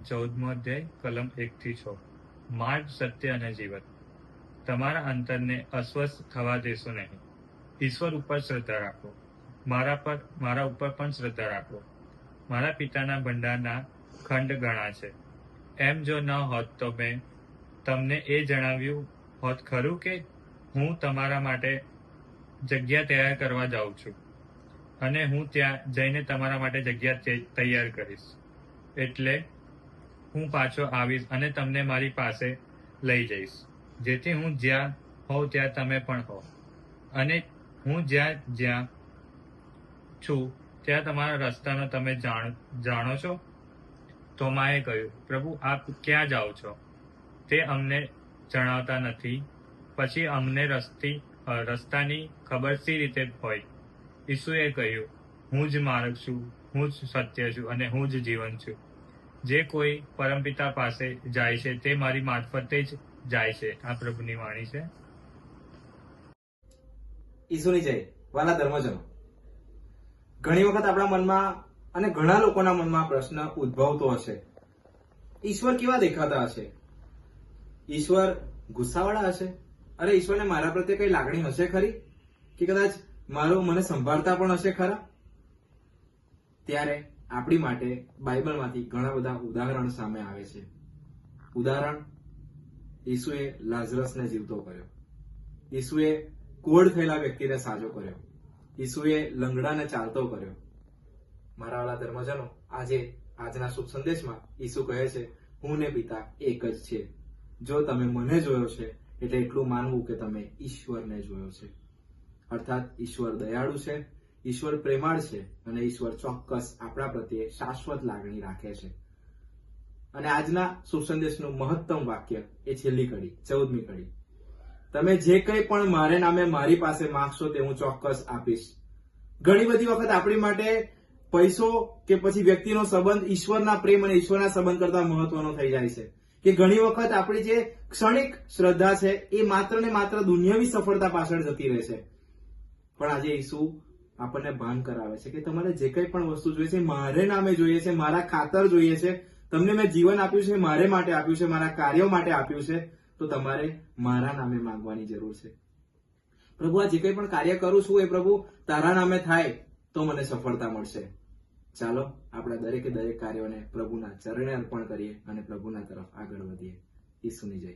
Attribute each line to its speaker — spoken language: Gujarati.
Speaker 1: 14મો અધ્યાય કલમ 1-6 માર્ગ, સત્ય અને જીવન. તમારા અંતરને અસ્વસ્થ થવા દેશો નહીં. ઈશ્વર ઉપર શ્રદ્ધા રાખો. મારા ઉપર પણ શ્રદ્ધા રાખો. મારા પિતાના ભંડારના ખંડ ઘણા છે. એમ જો ન હોત તો મેં તમને એ જણાવ્યું હોત ખરું કે હું તમારા માટે જગ્યા તૈયાર કરવા જાઉં છું, અને હું ત્યાં જઈને તમારા માટે જગ્યા તૈયાર કરીશ. એટલે હું પાછો આવીશ અને તમને મારી પાસે લઈ જઈશ, જેથી હું જ્યાં હોઉં ત્યાં તમે પણ હો. અને હું જ્યાં જ્યાં છું ત્યાં તમારા રસ્તાનો તમે જાણો છો. તોમાએ કહ્યું, પ્રભુ, આપ ક્યાં જાઓ છો તે અમને જણાવતા નથી. પછી અમને રસ્તાની ખબર સી રીતે હોય? ઈસુએ કહ્યું, હું જ માર્ગ છું, હું જ સત્ય છું અને હું જ જીવન છું. જે કોઈ પરમપિતા પાસે જાય છે તે મારી મારફતે જ જાય છે. આ પ્રભુની વાણી છે.
Speaker 2: ઈસુની જય. વાલા ધર્મજનો, ઘણી વખત આપણા મનમાં અને ઘણા લોકોના મનમાં પ્રશ્ન ઉદ્ભવતો હશે, ઈશ્વર કેવા દેખાતા હશે? ઈશ્વર ગુસ્સાવાળા હશે? અરે, ઈશ્વરને મારા પ્રત્યે કઈ લાગણી હશે ખરી? કે કદાચ મને સંભાળતા પણ હશે ખરા? ત્યારે આપણી માટે બાઇબલમાંથી ઘણા બધા ઉદાહરણ સામે આવે છે. ઉદાહરણ, ઈસુએ લાઝરસને જીવતો કર્યો. ઈસુએ કોઢ થયેલા વ્યક્તિને સાજો કર્યો. ઈસુએ લંગડાને ચાલતો કર્યો. મારા વાલા ધર્મજનો, આજના શુભ સંદેશમાં ઈસુ કહે છે, હું ને પિતા એક જ છે. જો તમે મને જોયો છે એટલે એટલું માનવું કે તમે ઈશ્વરને જોયો છે. અર્થાત ઈશ્વર દયાળુ છે, ઈશ્વર પ્રેમાળ છે અને ઈશ્વર ચોક્કસ આપણા પ્રત્યે શાશ્વત લાગણી રાખે છે. અને આજના શુભ સંદેશનું મહત્તમ વાક્ય એ છેલ્લી કડી, 14મી કડી, તમે જે કંઈ પણ મારે નામે મારી પાસે માંગશો તે હું ચોક્કસ આપીશ. ઘણી બધી વખત આપણી માટે પૈસો કે પછી વ્યક્તિનો સંબંધ ઈશ્વરના પ્રેમ અને ઈશ્વરના સંબંધ કરતા મહત્વનો થઈ જાય છે. કે ઘણી વખત આપણી જે ક્ષણિક શ્રદ્ધા છે એ માત્ર ને માત્ર દુનિયાવી સફળતા પાછળ જતી રહે છે. પણ આજે ઈસુ આપણને ભાન કરાવે છે કે તમારે જે કંઈ પણ વસ્તુ જોઈએ છે મારે નામે જોઈએ છે, મારા ખાતર જોઈએ છે. તમને મેં જીવન આપ્યું છે, મારે માટે આપ્યું છે, મારા કાર્યો માટે આપ્યું છે, તો તમારે મારા નામે માંગવાની જરૂર છે. પ્રભુ, આ જે કંઈ પણ કાર્ય કરું છું એ પ્રભુ તારા નામે થાય તો મને સફળતા મળશે. ચાલો આપણે દરેકે દરેક કાર્યોને પ્રભુના ચરણે અર્પણ કરીએ અને પ્રભુના તરફ આગળ વધીએ. ઈસુની જય.